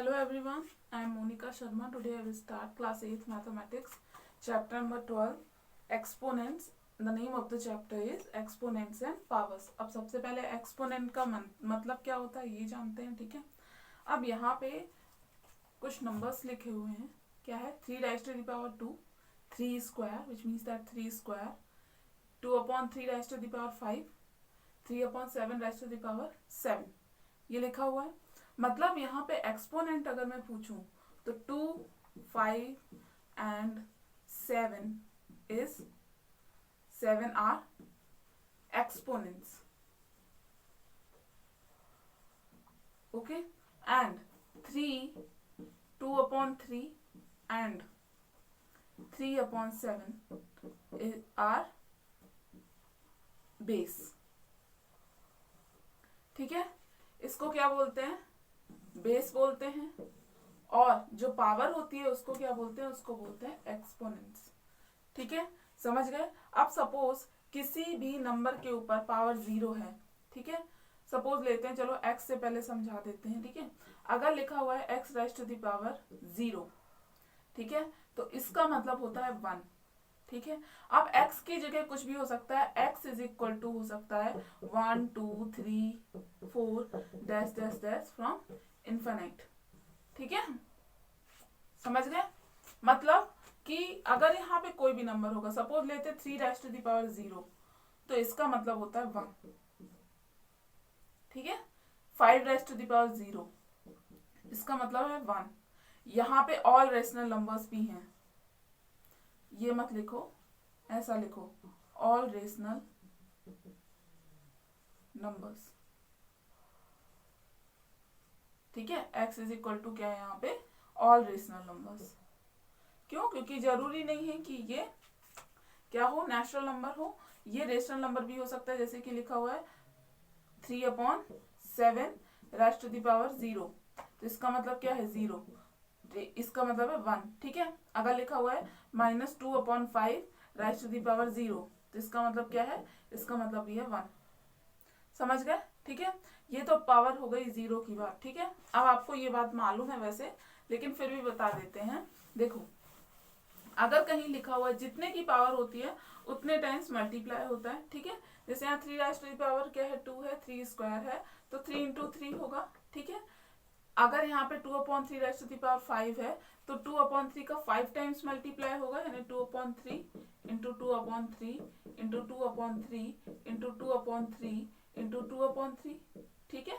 Hello everyone, I am Monica Sharma. Today I will start class 8th mathematics, chapter number 12, exponents. The name of the chapter is exponents and powers. अब सबसे पहले exponent का मतलब क्या होता है ये जानते हैं, ठीक है। अब यहाँ पे कुछ numbers लिखे हुए हैं, क्या है 3 raised to the power 2, 3 square which means that 3 square, 2 upon 3 raised to the power 5, 3 upon 7 raised to the power 7, ये लिखा हुआ है। मतलब यहाँ पे एक्सपोनेंट अगर मैं पूछूं तो 2, 5 and 7 are exponents, okay. And 3, 2 upon 3 and 3 upon 7 are base, ठीक है। इसको क्या बोलते हैं? बेस बोलते हैं। और जो पावर होती है उसको क्या बोलते हैं? उसको बोलते हैं एक्सपोनेंट्स, ठीक है। समझ गए? अब सपोज किसी भी नंबर के ऊपर पावर 0 है, ठीक है। सपोज लेते हैं, चलो x से पहले समझा देते हैं, ठीक है। अगर लिखा हुआ है x raise to the power 0, ठीक है, तो इसका मतलब होता है 1, ठीक है। अब x की जगह कुछ भी हो सकता है, x इज इक्वल टू हो सकता है 1, 2, 3, 4 dash dash dash from infinite, ठीक है। समझ गए? मतलब कि अगर यहाँ पे कोई भी नंबर होगा, सपोज लेते 3 राइज टू द पावर 0, तो इसका मतलब होता है 1, ठीक है। 5 राइज टू द पावर 0, इसका मतलब है 1। यहाँ पे ऑल रेशनल नंबर्स भी हैं, ये मत लिखो, ऐसा लिखो, ऑल रेशनल नंबर्स, ठीक है। x इज इक्वल टू क्या है यहाँ पे? All rational numbers. क्यों? क्योंकि जरूरी नहीं है कि ये क्या हो, नेचुरल नंबर हो, ये रेशनल नंबर भी हो सकता है। जैसे कि लिखा हुआ है 3 upon 7 raise to the power 0, तो इसका मतलब क्या है? 0, इसका मतलब है 1, ठीक है। अगर लिखा हुआ है -2 upon 5 raise to the power 0, तो इसका मतलब क्या है? इसका मतलब भी है 1। समझ गए? ठीक है। ये तो पावर हो गई 0 की बात, ठीक है। अब आपको ये बात मालूम है वैसे, लेकिन फिर भी बता देते हैं। देखो, अगर कहीं लिखा हुआ है जितने की पावर होती है उतने टाइम्स मल्टीप्लाई होता है, ठीक है। जैसे यहाँ 3 राइज टू द पावर क्या है? 2 है, 3 स्क्वायर है, तो 3 इंटू 3 होगा, ठीक है। अगर यहाँ पे 2 upon 3 raise to the power 5 है, तो 2 अपॉन 3 का 5 टाइम्स मल्टीप्लाई होगा, यानी 2 upon 3 into 2 upon 3 into 2 upon 3 into 2 upon 3 into 2 upon 3, ठीक है।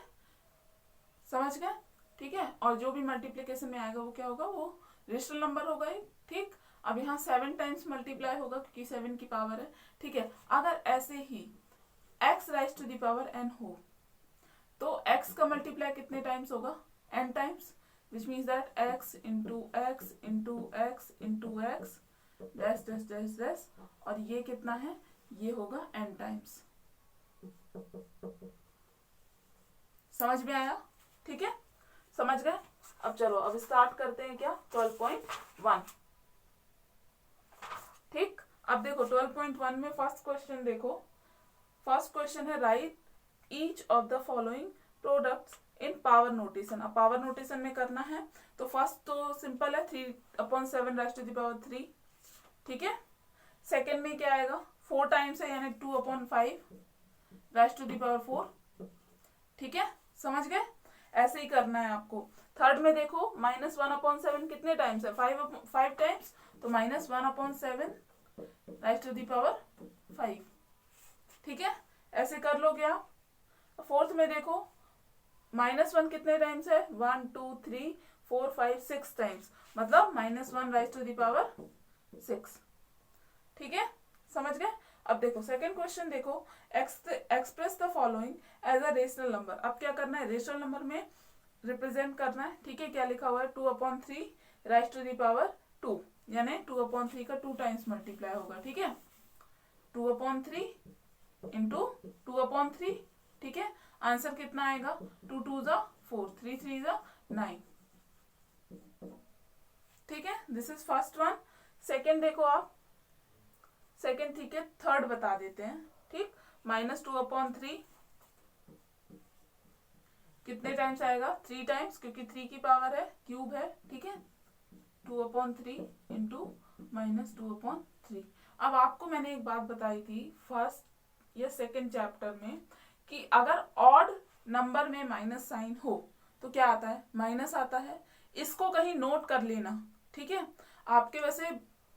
समझ गए? ठीक है। और जो भी मल्टीप्लीकेशन में आएगा वो क्या होगा? वो रेशनल नंबर होगा, ठीक। अब यहाँ 7 टाइम्स मल्टीप्लाई होगा क्योंकि 7 की पावर है, ठीक है। अगर ऐसे ही x raise to the power n हो, तो x का मल्टीप्लाई कितने टाइम्स होगा? n times, which means that x into x into x into x dash dash dash dash, और ये कितना है? ये होगा n टाइम्स। समझ में आया? ठीक है, समझ गए? अब चलो, अब स्टार्ट करते हैं क्या? 12.1, ठीक। अब देखो 12.1 में फर्स्ट क्वेश्चन देखो। फर्स्ट क्वेश्चन है write each of the following products in power notation. अब पावर नोटेशन में करना है, तो फर्स्ट तो सिंपल है, 3 upon 7 raise to the power 3, ठीक है। सेकेंड में क्या आएगा? 4 टाइम्स है, यानी 2 upon 5 raise to the power 4, ठीक है। समझ गए? ऐसे ही करना है आपको। थर्ड में देखो -1 अपॉन 7 कितने टाइम्स है? 5 टाइम्स, तो -1 upon 7 raise to the power 5, ठीक है। ऐसे कर लोगे आप। फोर्थ में देखो -1 कितने टाइम्स है? 1, 2, 3, 4, 5, 6 टाइम्स, मतलब -1 राइज टू द पावर 6, ठीक है। समझ गए? अब देखो सेकंड क्वेश्चन देखो, express the following as a rational number. अब क्या करना है? रेशनल नंबर में रिप्रेजेंट करना है, ठीक है। क्या लिखा हुआ है? 2 upon 3 raise to the power 2, यानी 2 अपॉन 3 का 2 टाइम्स मल्टीप्लाई होगा, ठीक है। 2 अपॉन 3 इंटू 2 अपॉन 3, ठीक है। आंसर कितना आएगा? 2 2 जा 4, 3 3 जा 9, ठीक है। This is first one. Second देखो आप, सेकेंड, ठीक है। थर्ड बता देते हैं, ठीक। -2 अपॉन 3 कितने टाइम्स आएगा, 3 टाइम्स, क्योंकि 3 की पावर है, क्यूब है, ठीक है, 2/3 इंटू -2/3। अब आपको मैंने एक बात बताई थी फर्स्ट या सेकंड चैप्टर में कि अगर ऑड नंबर में माइनस साइन हो तो क्या आता है, माइनस आता है। इसको कहीं नोट कर लेना, ठीक है। आपके वैसे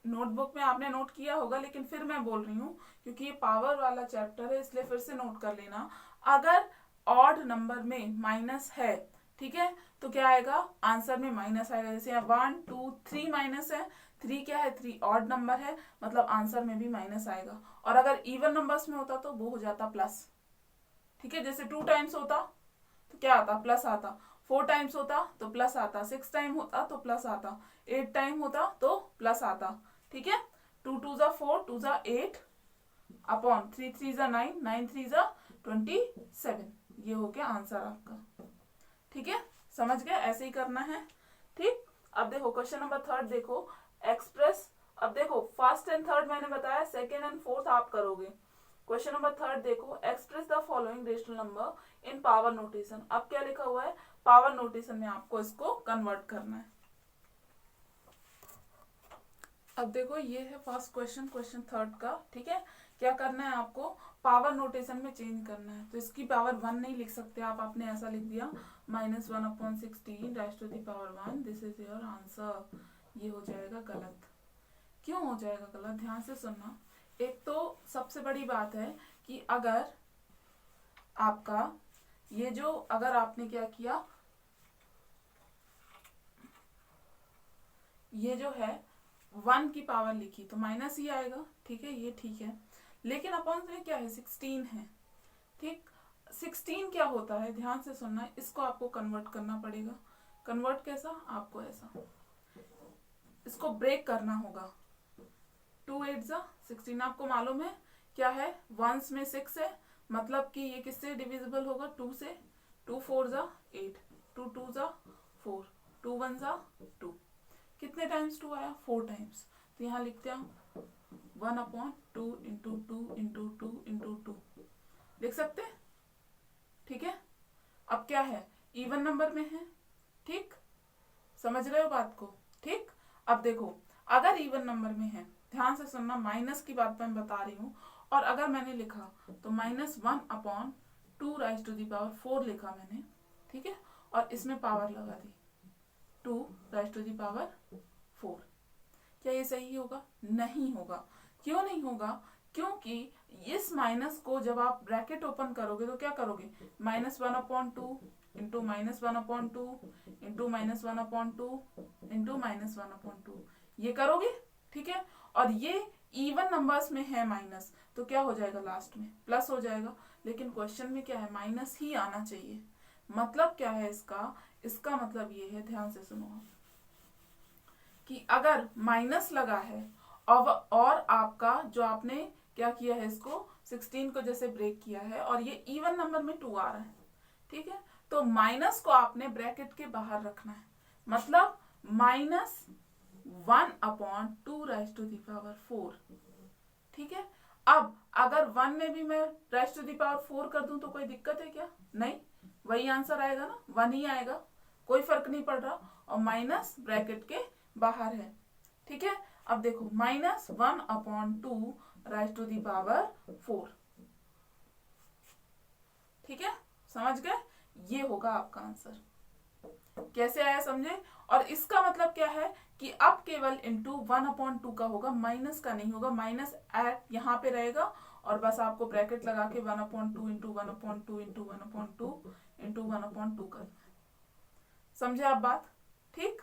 नोटबुक में आपने नोट किया होगा, लेकिन फिर मैं बोल रही हूँ क्योंकि ये पावर वाला चैप्टर है, इसलिए फिर से नोट कर लेना। अगर ऑड नंबर में माइनस है, ठीक है, तो क्या आएगा, आंसर में माइनस आएगा। जैसे यहाँ 1 2 3 माइनस है, 3 क्या है, 3 ऑड नंबर है, मतलब आंसर में भी माइनस आएगा। और अगर इवन नंबर्स में होता तो वो हो जाता प्लस, ठीक है। जैसे 2 टाइम्स होता तो क्या आता, प्लस आता, 4 टाइम्स होता तो प्लस आता, 6 टाइम होता तो प्लस आता, 8 टाइम होता तो प्लस आता, ठीक है। 2 2 जा 4, 2 जा 8 अपॉन 3 3 जा 9, 9 3 जा 27। ये हो गया आंसर आपका, ठीक है, समझ गए, ऐसे ही करना है, ठीक। अब देखो क्वेश्चन नंबर 3 देखो, एक्सप्रेस। अब देखो फर्स्ट एंड थर्ड मैंने बताया, सेकेंड एंड फोर्थ आप करोगे। क्वेश्चन नंबर 3 देखो, express the following rational number in power notation. अब क्या लिखा हुआ है, पावर नोटेशन में आपको इसको कन्वर्ट करना है। अब देखो ये है फर्स्ट क्वेश्चन, क्वेश्चन 3 का, ठीक है। क्या करना है आपको, पावर नोटेशन में चेंज करना है। तो इसकी पावर 1 नहीं लिख सकते आप, आपने ऐसा लिख दिया -1/16 raise to the power 1, this is your answer. ये हो जाएगा गलत। क्यों हो जाएगा गलत, ध्यान से सुनना। एक तो सबसे बड़ी बात है कि अगर आपका ये जो, अगर आपने क्या किया, ये जो है 1 की पावर लिखी तो माइनस ही आएगा, ठीक है, ये ठीक है। लेकिन अपॉन में क्या है, 16 है, ठीक। 16 क्या होता है, ध्यान से सुनना, इसको आपको कन्वर्ट करना पड़ेगा। कन्वर्ट कैसा, आपको ऐसा, इसको ब्रेक करना होगा। 2 8 जा 16, आपको मालूम है क्या है, 1s में 6 है, मतलब कि ये किससे डिविजिबल होगा, 2 से। 2 4 जा 8, 2 2 जा 4, 2 1 जा 2। कितने टाइम्स 2 आया, 4 टाइम्स। तो यहाँ लिखते हैं 1/2 इंटू 2 इंटू 2 इंटू 2, लिख सकते, ठीक है। अब क्या है, इवन नंबर में है, ठीक, समझ रहे हो बात को, ठीक। अब देखो अगर इवन नंबर में है, ध्यान से सुनना, माइनस की बात मैं बता रही हूँ। और अगर मैंने लिखा तो -1/2 राइज टू दी पावर 4 लिखा मैंने, ठीक है, और इसमें पावर लगा दी 2 राइज टू दी पावर 4, क्या ये सही होगा, नहीं होगा। क्यों नहीं होगा, क्योंकि इस माइनस को जब आप ब्रैकेट ओपन करोगे तो क्या करोगे, -1/2 इंटू -1/2 इंटू -1/2 इंटू -1/2, ये करोगे, ठीक है। और ये इवन नंबर्स में है माइनस, तो क्या हो जाएगा, लास्ट में प्लस हो जाएगा। लेकिन क्वेश्चन में क्या है, माइनस ही आना चाहिए। मतलब क्या है इसका, इसका मतलब ये है, ध्यान से सुनो आप, कि अगर माइनस लगा है और आपका जो आपने क्या किया है, इसको 16 को जैसे ब्रेक किया है और ये इवन नंबर में 2 आ रहा है, ठीक है, तो माइनस को आपने ब्रैकेट के बाहर रखना है। मतलब -1/2 राइज टू दी पावर 4, ठीक है। अब अगर 1 में भी मैं राइज टू दी पावर 4 कर दूं तो कोई दिक्कत है क्या, नहीं, वही आंसर आएगा ना, 1 ही आएगा, कोई फर्क नहीं पड़ रहा। और माइनस ब्रैकेट के बाहर है, ठीक है। अब देखो -1/2 राइज टू दी पावर 4, ठीक है, समझ गए, ये होगा आपका आंसर। कैसे आया समझे। और इसका मतलब क्या है कि अब केवल इंटू 1/2 का होगा, माइनस का नहीं होगा। माइनस एट यहाँ पे रहेगा और बस आपको ब्रैकेट लगा के 1/2 इंटू 1/2 इंटू 1/2 इंटू 1/2 करना है। समझे आप बात, ठीक।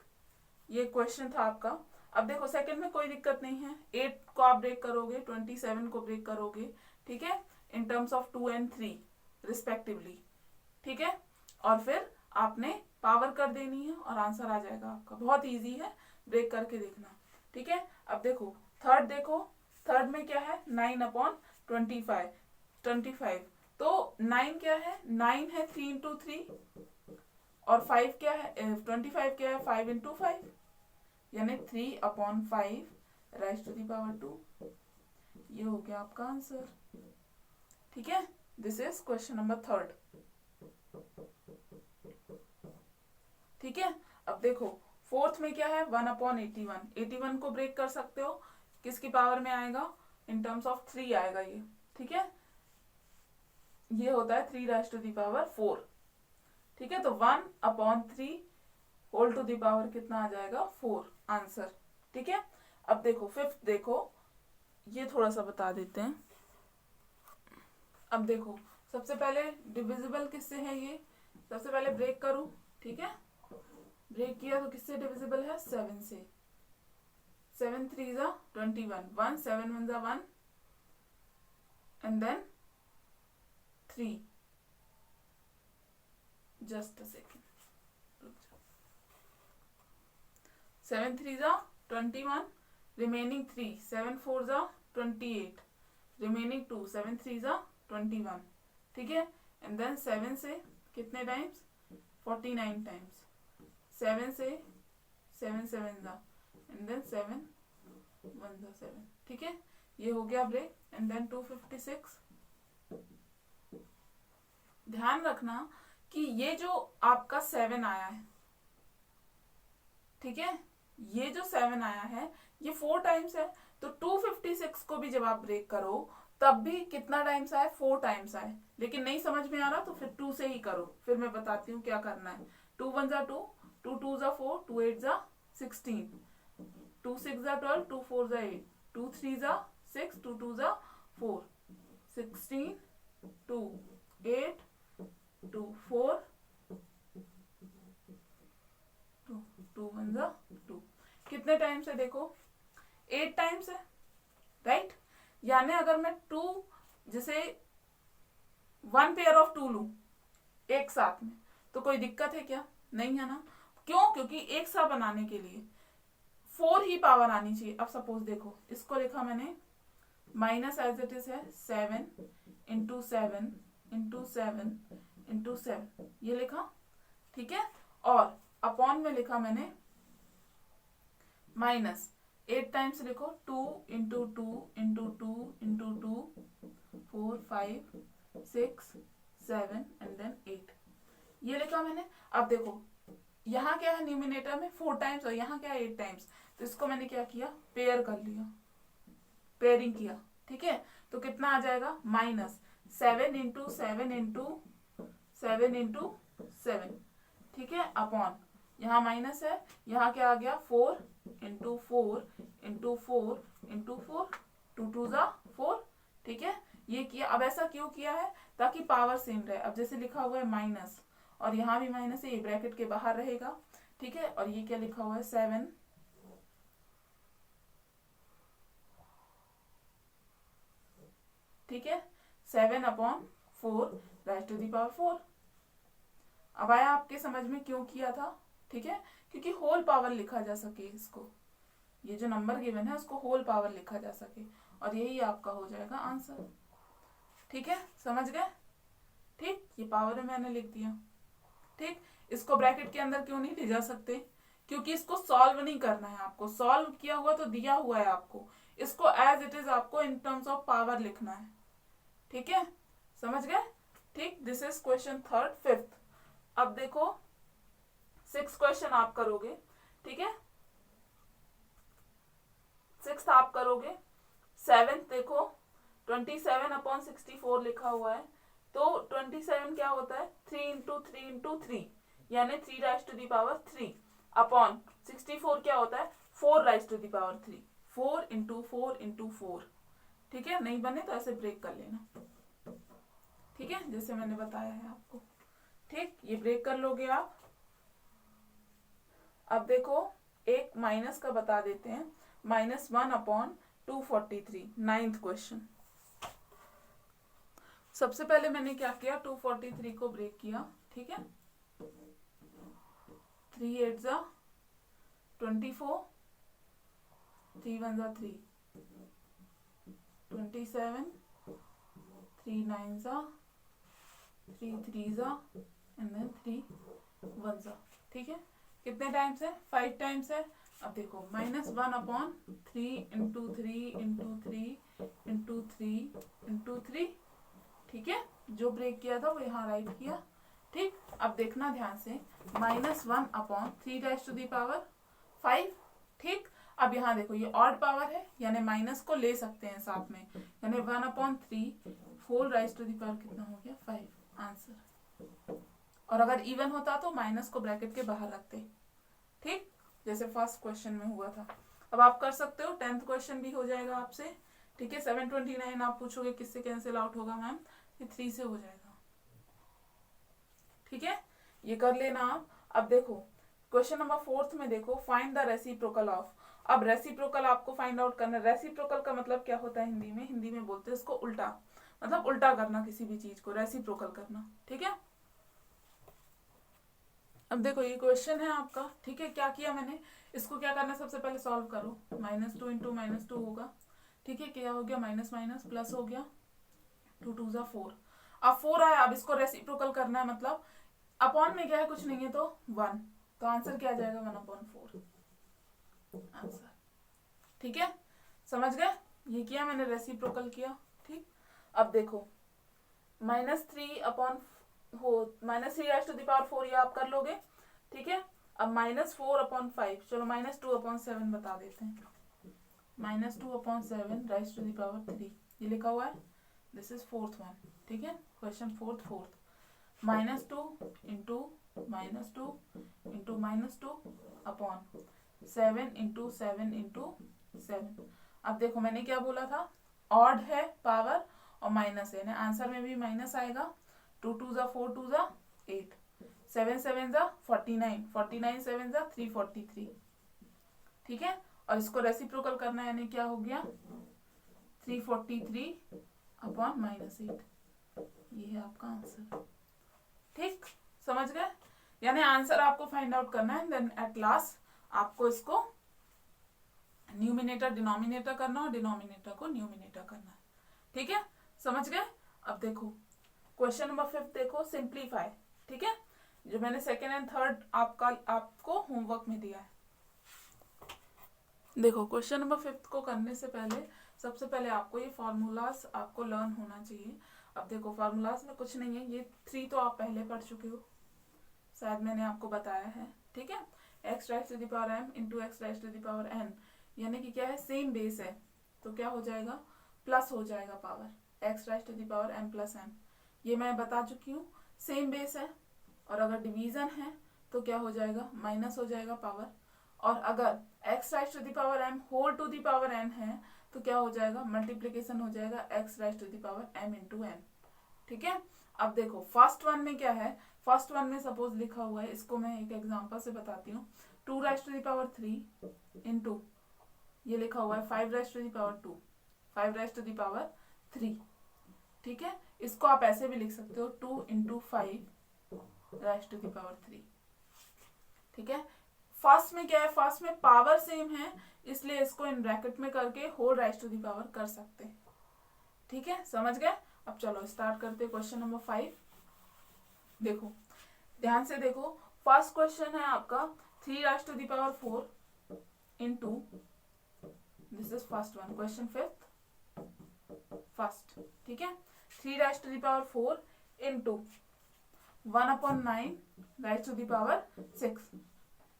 ये क्वेश्चन था आपका। अब देखो सेकंड में कोई दिक्कत नहीं है, 8 को आप ब्रेक करोगे, 27 को ब्रेक करोगे, ठीक है, in terms of 2 and 3 respectively, ठीक है। और फिर आपने पावर कर देनी है और आंसर आ जाएगा आपका। बहुत इजी है, ब्रेक करके देखना, ठीक है। अब देखो थर्ड, देखो थर्ड में क्या है, 9/25, तो 9 क्या है, 9 है 3 इंटू 3, और 5 क्या है, 25 क्या है, 5 इंटू 5, यानी 3/5 राइज टू दी पावर 2। ये हो गया आपका आंसर, ठीक है। This is question number 3। ठीक है। अब देखो फोर्थ में क्या है, 1/81। 81 को ब्रेक कर सकते हो, किसकी पावर में आएगा, इन टर्म्स ऑफ 3 आएगा ये। ठीक है, ये होता है 3⁻⁴। ठीक है, तो 1/3 होल टू द पावर कितना आ जाएगा, 4 आंसर। ठीक है, अब देखो फिफ्थ, देखो ये थोड़ा सा बता देते हैं। अब देखो सबसे पहले डिविजिबल किससे है ये, सबसे पहले ब्रेक करूं। ठीक है, ब्रेक किया तो किससे डिविजिबल है, 7 से। 7 3 जा 21, 1 7 1 जा 1 and then 3। Just a second, 7 3 जा 21, रिमेनिंग 3, 7 4 जा 28, रिमेनिंग 2, 7 3 जा 21। ठीक है, एंड देन 7 से कितने टाइम्स, 49 टाइम्स। 7 से 7 7 जा एंड देन 7 1 जा 7। ठीक है, ये हो गया ब्रेक। And then 256। ध्यान रखना कि ये जो आपका 7 आया है, ठीक है, ये जो 7 आया है ये 4 टाइम्स है, तो 256 को भी जब आप ब्रेक करो तब भी कितना टाइम्स आए, 4 टाइम्स आए। लेकिन नहीं समझ में आ रहा तो फिर 2 से ही करो, फिर मैं बताती हूँ क्या करना है। 2 1 जा 2, 2 2 जा 4, 2 8 जा 16, 2 6 जा 12, 2 4 जा 8, 2 3 जा 6, 2 2 जा 4, 16, 2 8 2 4, 2 1 जा 2। कितने टाइम्स है देखो, 8 टाइम्स है, राइट। यानी अगर मैं 2 जैसे 1 पेयर ऑफ 2 लूं एक साथ में तो कोई दिक्कत है क्या, नहीं है ना। क्यों, क्योंकि एक साथ बनाने के लिए 4 ही पावर आनी चाहिए। अब सपोज देखो इसको लिखा मैंने माइनस एज इट इज है 7 इंटू 7 इंटू 7 इंटू 7, ये लिखा। ठीक है, और अपॉन में लिखा मैंने माइनस 8 टाइम्स लिखो, 2 into 2 into 2 into 2, 4 5 6 7 and then 8, ये लिखा मैंने। अब देखो यहाँ क्या है, न्यूमिनेटर में 4 टाइम्स और यहाँ क्या है 8 टाइम्स, तो इसको मैंने क्या किया, पेयर कर लिया, पेयरिंग किया। ठीक है, तो कितना आ जाएगा, माइनस 7 इंटू 7 इंटू 7 इंटू 7। ठीक है, अपॉन यहाँ माइनस है, यहाँ क्या आ गया 4 इंटू 4 इंटू 4 इंटू 4, 2 2 जा 4। ठीक है, ये किया। अब ऐसा क्यों किया है, ताकि पावर सेम रहे। अब जैसे लिखा हुआ है माइनस और यहाँ भी माइनस है, ये ब्रैकेट के बाहर रहेगा। ठीक है, और ये क्या लिखा हुआ है 7, ठीक है, 7/4 राइज टू द पावर 4। अब आया आपके समझ में क्यों किया था। ठीक है, क्योंकि होल पावर लिखा जा सके इसको, ये जो नंबर गिवन है उसको होल पावर लिखा जा सके, और यही आपका हो जाएगा आंसर। ठीक है, समझ गए। ठीक, ये पावर में मैंने लिख दिया। ठीक, इसको ब्रैकेट के अंदर क्यों नहीं ले जा सकते, क्योंकि इसको सॉल्व नहीं करना है आपको। सॉल्व किया हुआ तो दिया हुआ है आपको, इसको एज इट इज आपको इन टर्म्स ऑफ पावर लिखना है। ठीक है, समझ गए। ठीक, this is question 3rd 5th। अब देखो 6th क्वेश्चन आप करोगे। ठीक है, 6th आप करोगे। 7th देखो 27/64 लिखा हुआ है, तो 27 क्या होता है, 3 इंटू 3 इंटू 3, यानी 3 raise to the power 3 upon 64 क्या होता है, 4 raise to the power 3, 4 into 4 into 4। ठीक है, नहीं बने तो ऐसे ब्रेक कर लेना। ठीक है, जैसे मैंने बताया है आपको। ठीक, ये ब्रेक कर लोगे आप। अब देखो एक माइनस का बता देते हैं, -1/243, 9th क्वेश्चन। सबसे पहले मैंने क्या किया, 243 को ब्रेक किया। ठीक है, 3 8 जा 24, 3 1 जा 3, 27, 3 9 जा 3 3 जा एंड देन 3 1 जा। ठीक है, कितने टाइम्स है, 5 टाइम्स है। अब देखो -1/3 इंटू 3 इंटू 3 इंटू 3 इंटू 3। ठीक है, जो ब्रेक किया था वो यहाँ राइट किया, ठीक, अब देखना ध्यान से, -1/3 ठीक। अब यहाँ देखो ये ऑड पावर है, यानी माइनस को ले सकते हैं साथ में, यानी 1/3 whole raise to the power कितना हो गया 5 आंसर। और अगर इवन होता तो माइनस को ब्रैकेट के बाहर रखते, ठीक, जैसे फर्स्ट क्वेश्चन में हुआ था। अब आप कर सकते हो, 10th क्वेश्चन भी हो जाएगा आपसे, ठीक है। 729 आप पूछोगे किससे कैंसिल आउट होगा मैम, ये 3 से हो जाएगा, ठीक है, ये कर लेना आप। अब देखो क्वेश्चन नंबर 4 में देखो, फाइंड द रेसिप्रोकल ऑफ। अब रेसिप्रोकल आपको फाइंड आउट करना है। रेसिप्रोकल का मतलब क्या होता है हिंदी में, हिंदी में बोलते हैं इसको उल्टा, मतलब उल्टा करना किसी भी चीज को, रेसिप्रोकल करना, ठीक है। अब देखो ये क्वेश्चन है आपका, ठीक है। क्या किया मैंने, इसको क्या करना है, सबसे पहले सॉल्व करो। -2 × -2 होगा, ठीक है, क्या हो गया, माइनस माइनस प्लस हो गया, 2 2 × 4। अब 4 आया, अब इसको रेसिप्रोकल करना है, मतलब अपॉन में क्या है, कुछ नहीं है तो 1, तो आंसर क्या आ जाएगा 1/4 आंसर, ठीक है, समझ गए। ये किया मैंने, रेसिप्रोकल किया, ठीक। अब देखो -3 ये आप कर लोगे, ठीक है। अब -4/5, चलो -2/7 बता देते हैं। -2/7 राइज टू दी पावर 3, ये लिखा हुआ है, दिस इज 4th वन, ठीक है, क्वेश्चन 4th -2 × -2 × -2 अपॉन 7 × 7 × 7। अब देखो मैंने क्या बोला था, ऑड है पावर और माइनस है, आंसर में भी माइनस आएगा। 2 2 × 4 2 × 8, 7 7 × 49, 49 7 × 343, ठीक है। और इसको रेसिप्रोकल करना है, यानी क्या हो गया 343/-8, ये है आपका आंसर, ठीक, समझ गए। यानी आंसर आपको फाइंड आउट करना है, देन एट लास्ट आपको इसको न्यूमिनेटर डिनोमिनेटर करना और डिनोमिनेटर को न्यूमिनेटर करना है, ठीक है, समझ गए। अब देखो क्वेश्चन नंबर 5 देखो, सिंप्लीफाई, ठीक है, जो मैंने 2nd एंड 3rd आपको होमवर्क में दिया है। देखो क्वेश्चन नंबर 5 को करने से पहले सबसे पहले आपको ये फॉर्मूलाज आपको लर्न होना चाहिए। अब देखो फॉर्मूलाज में कुछ नहीं है, ये 3 तो आप पहले पढ़ चुके हो, शायद मैंने आपको बताया है, ठीक है। x raise to the power m × x raise to the power n, यानी कि क्या है, सेम बेस है, तो क्या हो जाएगा, प्लस हो जाएगा power, x raise to the power m + n, ये मैं बता चुकी हूँ, सेम बेस है। और अगर डिवीजन है तो क्या हो जाएगा, माइनस हो जाएगा पावर। और अगर x raise to the power m whole to the power n है तो क्या हो जाएगा, मल्टीप्लीकेशन हो जाएगा x raise to the power m × n, ठीक है। अब देखो फर्स्ट वन में क्या है, फर्स्ट वन में सपोज लिखा हुआ है, इसको मैं एक एग्जांपल से बताती हूँ, 2 राइज टू द पावर 3 × ये लिखा हुआ है 5 raise to the power 2, 5 raise to the power 3, ठीक है। इसको आप ऐसे भी लिख सकते हो, 2 × 5 राइज टू द पावर 3, ठीक है। फर्स्ट में क्या है, फर्स्ट में पावर सेम है, इसलिए इसको इन ब्रैकेट में करके whole raise to the power कर सकते हैं, ठीक है, समझ गए। अब चलो स्टार्ट करते हैं क्वेश्चन नंबर 5। देखो ध्यान से देखो, फर्स्ट क्वेश्चन है आपका 3 raise to the power 4 × this is first one, question 5th first, ठीक है। 3 raise to the power 4 × 1/9 raise to the power 6,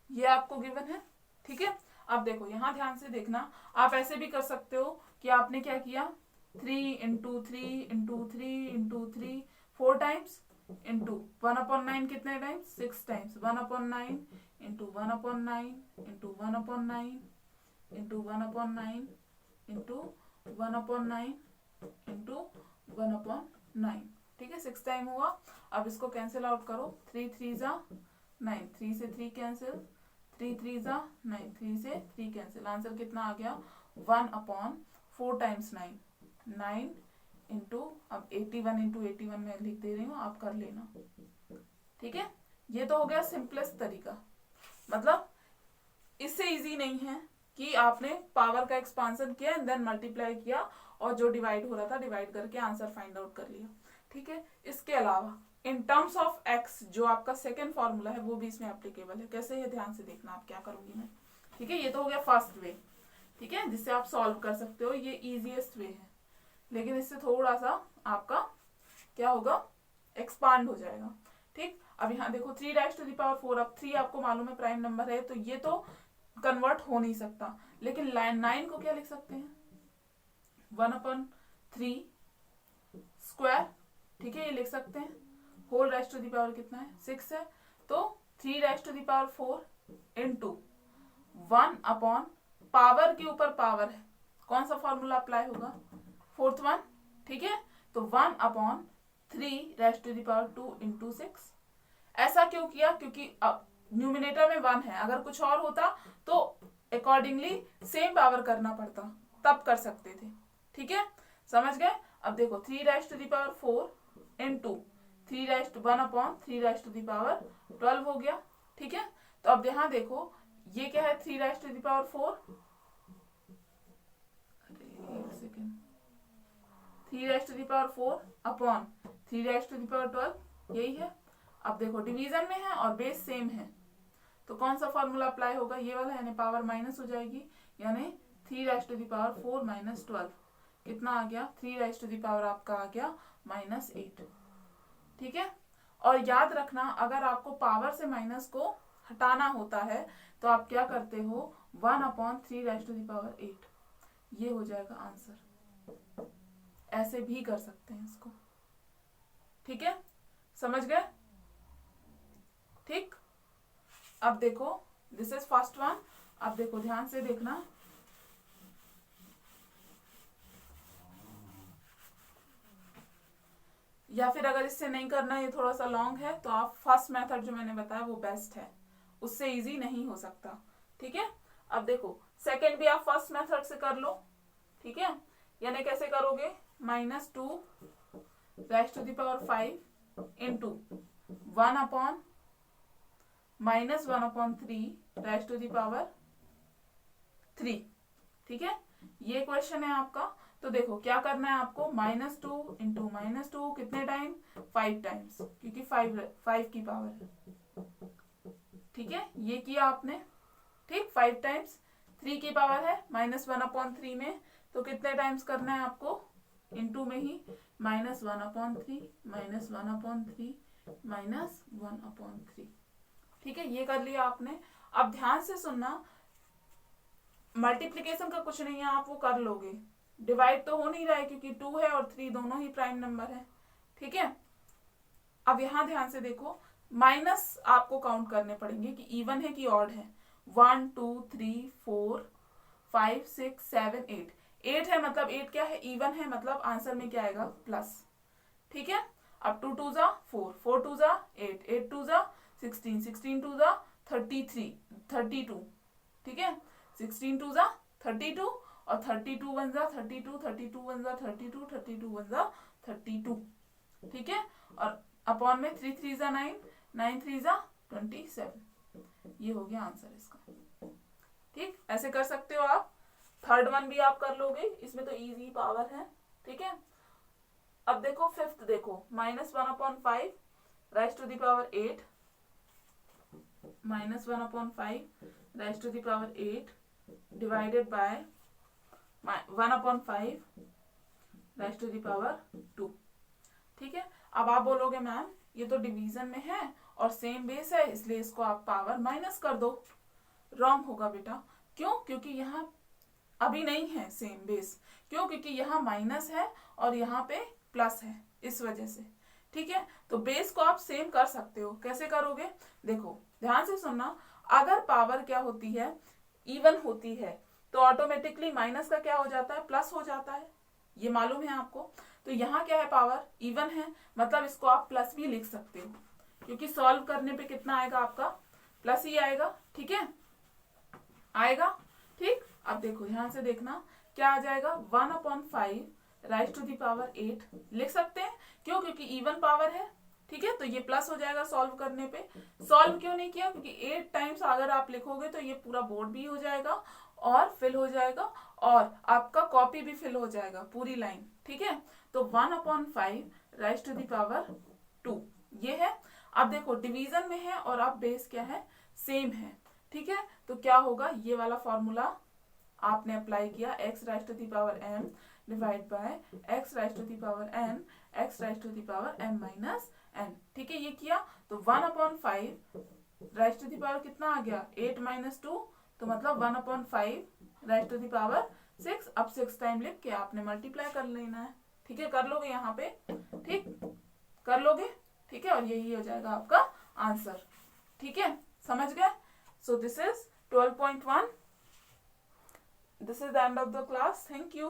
ये आपको गिवन है, ठीक है। अब देखो यहाँ ध्यान से देखना, आप ऐसे भी कर सकते हो कि आपने क्या किया, 3 × 3 × 3 × 3 4 टाइम्स इंटू 1/9 कितने times, 6 times, 1/9 into 1/9 into 1/9 into 1/9 into 1/9 into 1/9, ठीक है, 6 टाइम हुआ। अब इसको कैंसिल आउट करो, 3 3 × 9, 3 से 3 कैंसिल, 3 3 × 9, 3 से 3 कैंसिल, आंसर कितना आ गया 1/4 टाइम्स 9, 9 इंटू, अब 81 इंटू 81 में लिख दे रही हूँ, आप कर लेना, ठीक है। ये तो हो गया सिंपलेस्ट तरीका, मतलब इससे इजी नहीं है कि आपने पावर का एक्सपांसन किया एंड देन मल्टीप्लाई किया और जो डिवाइड हो रहा था डिवाइड करके आंसर फाइंड आउट कर लिया, ठीक है। इसके अलावा इन टर्म्स ऑफ एक्स जो आपका सेकेंड फॉर्मूला है वो भी इसमें एप्लीकेबल है। कैसे है ध्यान से देखना, आप क्या करूंगी मैं, ठीक है। ये तो हो गया फर्स्ट वे, ठीक है, जिससे आप सॉल्व कर सकते हो, ये इजीएस्ट वे है, लेकिन इससे थोड़ा सा आपका क्या होगा, एक्सपांड हो जाएगा, ठीक, अब यहाँ देखो 3 राइज टू द पावर 4, अब 3 आपको मालूम है प्राइम नंबर है, तो ये तो कन्वर्ट हो नहीं सकता, लेकिन 9 को क्या लिख सकते हैं, 1/3 स्क्वायर, ठीक है, ये लिख सकते हैं। Whole raise to the power कितना है, 6 है, तो 3 raise to the power 4 into 1 power के ऊपर पावर है, कौन सा फॉर्मूला अप्लाई होगा, 4th वन, ठीक है, तो 1/3 raise to the power 2 into 6। ऐसा क्यों किया, क्योंकि अब न्यूमिनेटर में 1 है, अगर कुछ और होता तो अकॉर्डिंगली सेम पावर करना पड़ता, तब कर सकते थे, ठीक है, समझ गए। अब देखो 3 raise to the power 4 into 1/3 raise to the power 12 हो गया, ठीक है। तो अब यहाँ देखो ये क्या है, 3 राइज टू द पावर 4, एक second, 3 raise to the power 4 upon 3 raise to the power 12, यही है। अब देखो डिवीजन में है और बेस सेम है, तो कौन सा फॉर्मूला अप्लाई होगा, ये वाला, यानी पावर माइनस हो जाएगी, यानी 3 raise to the power 4 minus 12 कितना आ गया, 3 राइज टू द पावर आपका आ गया -8, ठीक है। और याद रखना, अगर आपको पावर से माइनस को हटाना होता है तो आप क्या करते हो, 1/3 राइज टू द पावर 8, ये हो जाएगा आंसर। ऐसे भी कर सकते हैं इसको, ठीक है, समझ गए, ठीक। अब देखो दिस इज फर्स्ट वन, अब देखो ध्यान से देखना, या फिर अगर इससे नहीं करना, ये थोड़ा सा लॉन्ग है, तो आप फर्स्ट मेथड जो मैंने बताया वो बेस्ट है, उससे इजी नहीं हो सकता, ठीक है। अब देखो सेकंड भी आप फर्स्ट मेथड से कर लो, ठीक है, यानी कैसे करोगे, -2 raise to the power 5 into 1/-1/3 raise to the power 3, ठीक है, ये क्वेश्चन है आपका। तो देखो क्या करना है आपको, -2 इंटू -2 कितने टाइम, 5 टाइम्स, क्योंकि 5 की पावर है, ठीक है, ये किया आपने, ठीक, 5 टाइम्स, 3 की पावर है -1/3 में, तो कितने टाइम्स करना है आपको, इंटू में ही -1/3 -1/3 -1/3, ठीक है, ये कर लिया आपने। अब ध्यान से सुनना, मल्टीप्लीकेशन का कुछ नहीं है, आप वो कर लोगे, डिवाइड तो हो नहीं रहा है क्योंकि 2 है और 3 दोनों ही प्राइम नंबर है, ठीक है। अब यहाँ ध्यान से देखो, माइनस आपको काउंट करने पड़ेंगे कि इवन है कि ऑड है, 1 2 3 4 5 6 7 8, 8 है मतलब 8 क्या है, इवन है, मतलब आंसर में क्या आएगा, प्लस, ठीक है। अब 2 2 जा 4, 4 2 जा 8, 8 2 जा 16, 16 2 जा 32, ठीक है, 16 2 जा 32 और 32 1 जा 32, 32 1 जा 32, 32 1 जा 32, ठीक है, और अपॉन में 3 3 जा 9, 9 3 जा 27, ये हो गया आंसर इसका, ठीक, ऐसे कर सकते हो आप। थर्ड वन भी आप कर लोगे, इसमें तो इजी पावर है, ठीक है। अब देखो फिफ्थ, देखो -1/5 raise to the power 8, -1/5 raise to the power 8 divided by 1/5 raise to the power 2, ठीक है। अब आप बोलोगे मैम ये तो डिवीजन में है और सेम बेस है, इसलिए इसको आप पावर माइनस कर दो। रॉन्ग होगा बेटा, क्यों, क्योंकि यहाँ अभी नहीं है सेम बेस, क्यों, क्योंकि यहाँ माइनस है और यहाँ पे प्लस है, इस वजह से, ठीक है। तो बेस को आप सेम कर सकते हो, कैसे करोगे, देखो ध्यान से सुनना, अगर पावर क्या होती है, इवन होती है, तो ऑटोमेटिकली माइनस का क्या हो जाता है, प्लस हो जाता है, ये मालूम है आपको। तो यहाँ क्या है, पावर इवन है, मतलब इसको आप प्लस भी लिख सकते हो, क्योंकि सॉल्व करने पे कितना आएगा आपका, प्लस ही आएगा, ठीक है, आएगा, ठीक। अब देखो ध्यान से देखना, क्या आ जाएगा, 1/5 राइज टू द पावर 8 लिख सकते हैं, क्यों, क्योंकि इवन पावर है, ठीक है, तो ये प्लस हो जाएगा सॉल्व करने पे। सॉल्व क्यों नहीं किया, क्योंकि 8 टाइम्स अगर आप लिखोगे तो ये पूरा बोर्ड भी हो जाएगा और फिल हो जाएगा और आपका कॉपी भी फिल हो जाएगा, पूरी लाइन, ठीक है। तो 1/5 राइज टू द पावर 2 ये है। अब देखो डिवीजन में है और अब बेस क्या है, सेम है, ठीक है। तो क्या होगा, ये वाला फॉर्मूला आपने अप्लाई किया, x raise to the power m divide by x raise to the power n, x raise to the power m minus n, ठीक है। ये किया तो 1/5 राइज टू द पावर कितना आ गया 8 - 2, तो मतलब 1/5 राइज टू द पावर 6। अब 6 टाइम लिख के आपने मल्टीप्लाई कर लेना है, ठीक है। कर लोगे यहाँ पे, ठीक कर लोगे, ठीक है। और यही हो जाएगा आपका आंसर, ठीक है, समझ गए। So this is 12.1. This is the end of the class. Thank you.